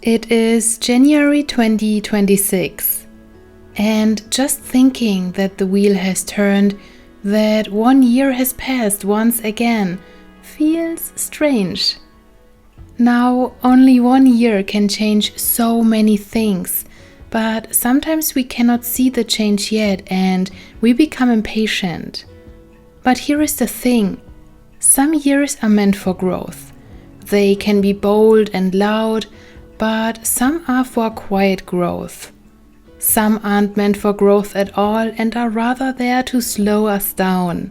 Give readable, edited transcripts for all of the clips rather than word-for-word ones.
It is January 2026, and just thinking that the wheel has turned, that 1 year has passed once again, feels strange. Now, only 1 year can change so many things, but sometimes we cannot see the change yet and we become impatient. But here is the thing, some years are meant for growth. They can be bold and loud, but some are for quiet growth. Some aren't meant for growth at all and are rather there to slow us down.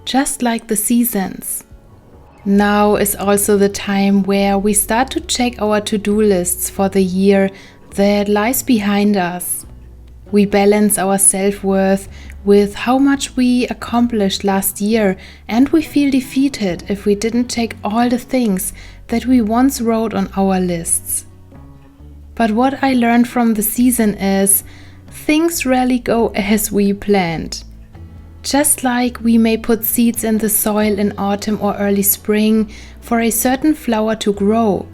Just like the seasons. Now is also the time where we start to check our to-do lists for the year that lies behind us. We balance our self-worth with how much we accomplished last year, and we feel defeated if we didn't check all the things that we once wrote on our lists. But what I learned from the season is, things rarely go as we planned. Just like we may put seeds in the soil in autumn or early spring for a certain flower to grow,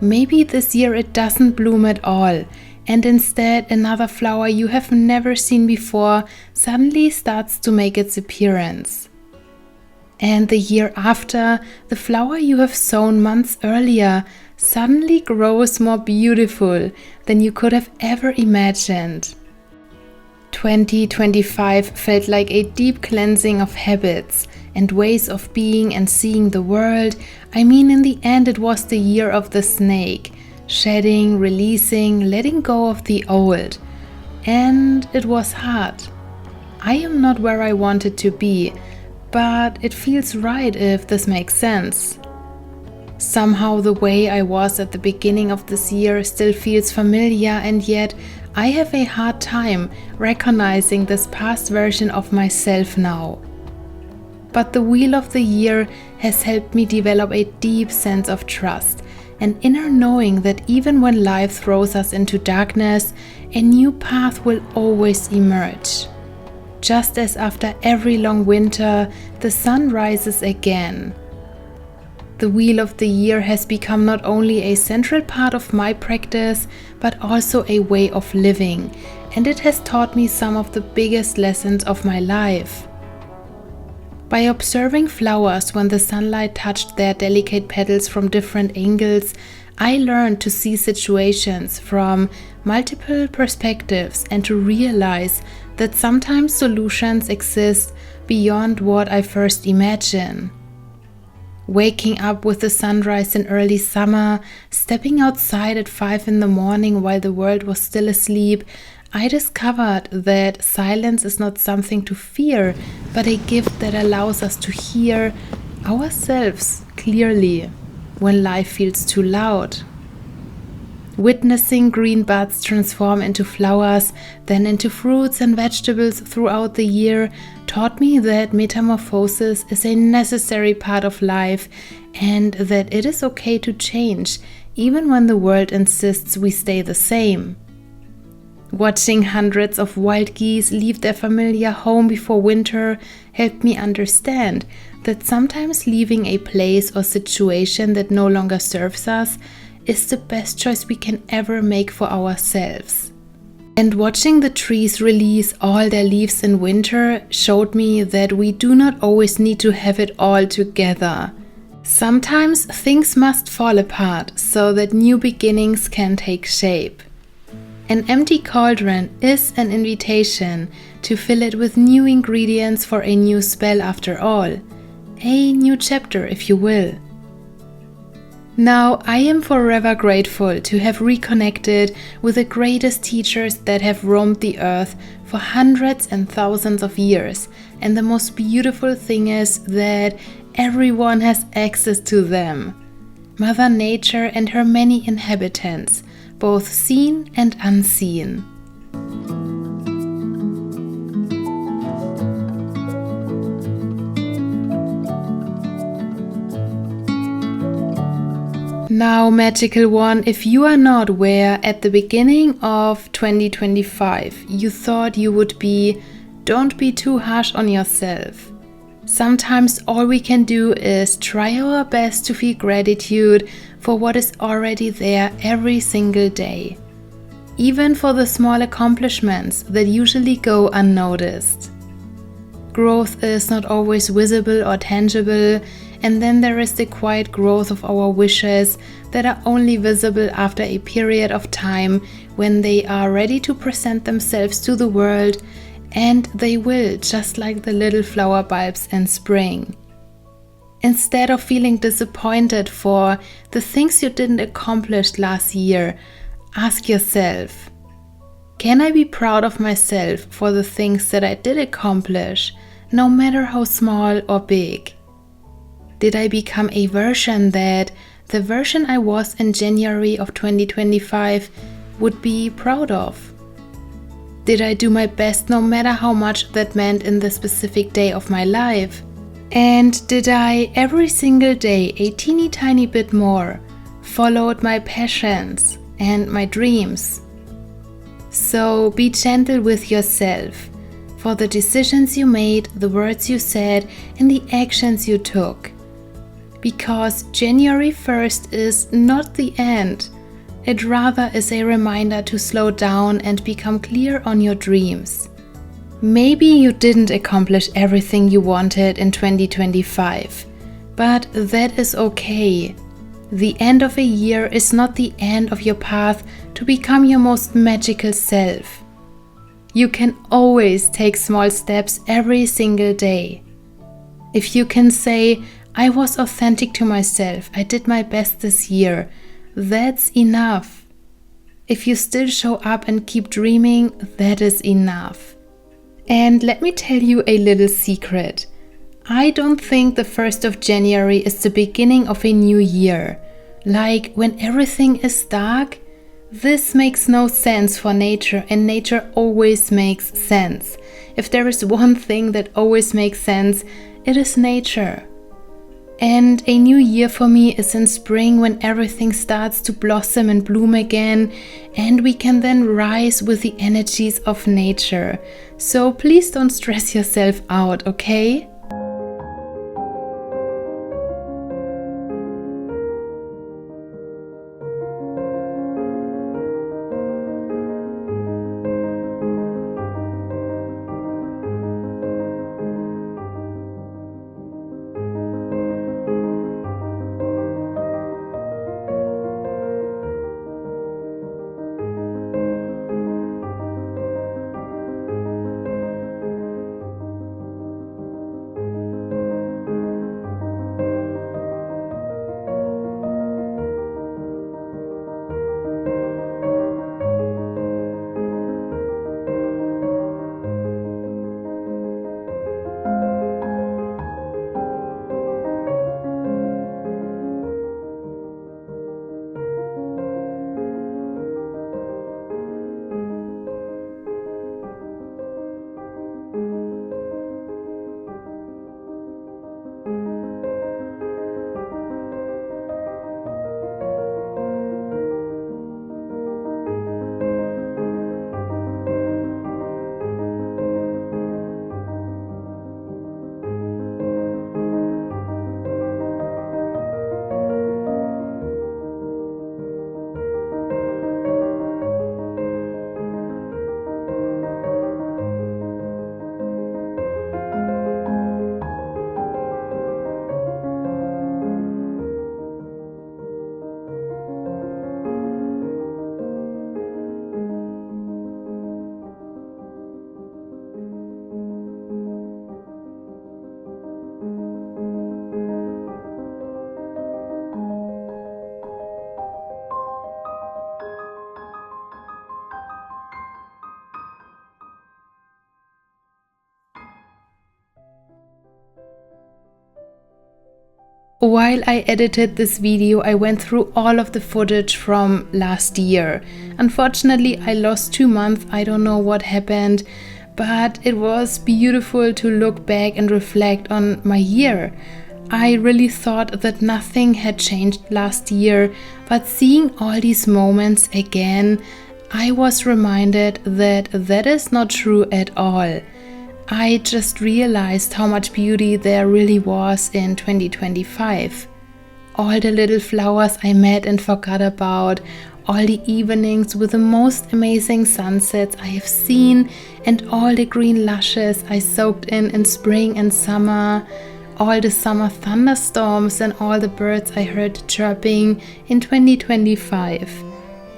maybe this year it doesn't bloom at all, and instead another flower you have never seen before suddenly starts to make its appearance. And the year after, the flower you have sown months earlier suddenly grows more beautiful than you could have ever imagined. 2025 felt like a deep cleansing of habits and ways of being and seeing the world. I mean, in the end, it was the year of the snake, shedding, releasing, letting go of the old. And it was hard. I am not where I wanted to be, but it feels right if this makes sense. Somehow the way I was at the beginning of this year still feels familiar, and yet I have a hard time recognizing this past version of myself now. But the wheel of the year has helped me develop a deep sense of trust, an inner knowing that even when life throws us into darkness, a new path will always emerge. Just as after every long winter, the sun rises again. The wheel of the year has become not only a central part of my practice, but also a way of living, and it has taught me some of the biggest lessons of my life. By observing flowers when the sunlight touched their delicate petals from different angles, I learned to see situations from multiple perspectives and to realize that sometimes solutions exist beyond what I first imagined. Waking up with the sunrise in early summer, stepping outside at 5 in the morning while the world was still asleep, I discovered that silence is not something to fear, but a gift that allows us to hear ourselves clearly when life feels too loud. Witnessing green buds transform into flowers, then into fruits and vegetables throughout the year taught me that metamorphosis is a necessary part of life and that it is okay to change, even when the world insists we stay the same. Watching hundreds of wild geese leave their familiar home before winter helped me understand that sometimes leaving a place or situation that no longer serves us is the best choice we can ever make for ourselves. And watching the trees release all their leaves in winter showed me that we do not always need to have it all together. Sometimes things must fall apart so that new beginnings can take shape. An empty cauldron is an invitation to fill it with new ingredients for a new spell after all. A new chapter, if you will. Now, I am forever grateful to have reconnected with the greatest teachers that have roamed the earth for hundreds and thousands of years, and the most beautiful thing is that everyone has access to them. Mother Nature and her many inhabitants, both seen and unseen. Now, Magical One, if you are not where at the beginning of 2025 you thought you would be, don't be too harsh on yourself. Sometimes all we can do is try our best to feel gratitude for what is already there every single day, even for the small accomplishments that usually go unnoticed. Growth is not always visible or tangible, and then there is the quiet growth of our wishes that are only visible after a period of time when they are ready to present themselves to the world, and they will, just like the little flower bulbs in spring. Instead of feeling disappointed for the things you didn't accomplish last year, ask yourself, can I be proud of myself for the things that I did accomplish, no matter how small or big? Did I become a version that the version I was in January of 2025 would be proud of? Did I do my best no matter how much that meant in the specific day of my life? And did I, every single day, a teeny tiny bit more, followed my passions and my dreams? So be gentle with yourself for the decisions you made, the words you said, and the actions you took. Because January 1st is not the end. It rather is a reminder to slow down and become clear on your dreams. Maybe you didn't accomplish everything you wanted in 2025, but that is okay. The end of a year is not the end of your path to become your most magical self. You can always take small steps every single day. If you can say, I was authentic to myself, I did my best this year, that's enough. If you still show up and keep dreaming, that is enough. And let me tell you a little secret. I don't think the 1st of January is the beginning of a new year. Like when everything is dark, this makes no sense for nature, and nature always makes sense. If there is one thing that always makes sense, it is nature. And a new year for me is in spring, when everything starts to blossom and bloom again, and we can then rise with the energies of nature. So please don't stress yourself out, okay? While I edited this video, I went through all of the footage from last year. Unfortunately, I lost 2 months. I don't know what happened, but it was beautiful to look back and reflect on my year. I really thought that nothing had changed last year, but seeing all these moments again, I was reminded that that is not true at all. I just realized how much beauty there really was in 2025. All the little flowers I met and forgot about, all the evenings with the most amazing sunsets I have seen, and all the green lushes I soaked in spring and summer, all the summer thunderstorms and all the birds I heard chirping in 2025,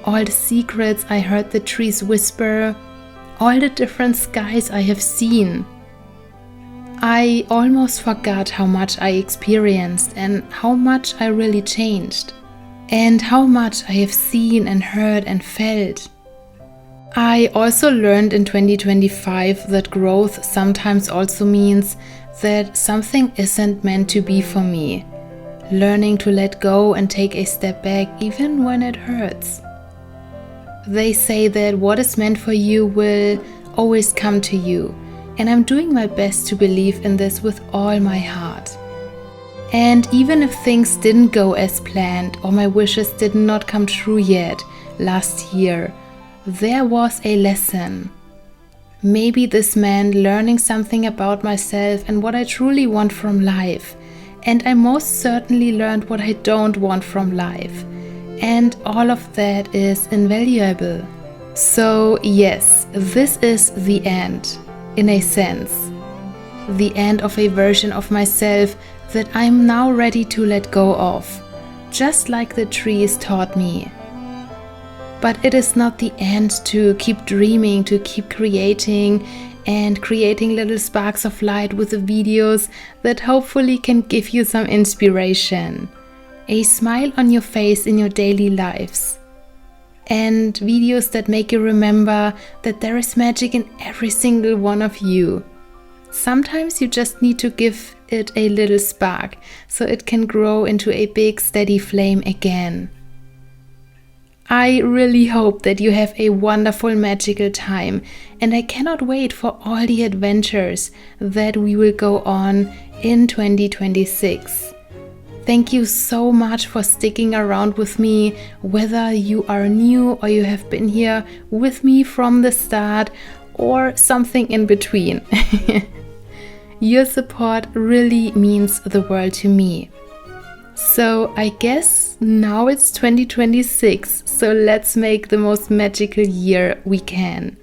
all the secrets I heard the trees whisper, all the different skies I have seen. I almost forgot how much I experienced and how much I really changed, and how much I have seen and heard and felt. I also learned in 2025 that growth sometimes also means that something isn't meant to be for me. Learning to let go and take a step back even when it hurts. They say that what is meant for you will always come to you, and I'm doing my best to believe in this with all my heart. And even if things didn't go as planned or my wishes did not come true yet last year, there was a lesson. Maybe this meant learning something about myself and what I truly want from life. And I most certainly learned what I don't want from life. And all of that is invaluable. So yes, this is the end, in a sense. The end of a version of myself that I'm now ready to let go of, just like the trees taught me. But it is not the end to keep dreaming, to keep creating and creating little sparks of light with the videos that hopefully can give you some inspiration, a smile on your face in your daily lives, and videos that make you remember that there is magic in every single one of you. Sometimes you just need to give it a little spark so it can grow into a big steady flame again. I really hope that you have a wonderful magical time, and I cannot wait for all the adventures that we will go on in 2026. Thank you so much for sticking around with me, whether you are new or you have been here with me from the start or something in between. Your support really means the world to me. So I guess now it's 2026, so let's make the most magical year we can.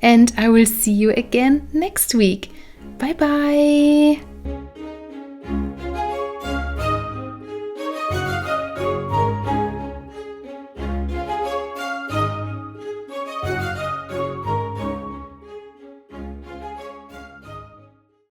And I will see you again next week. Bye bye!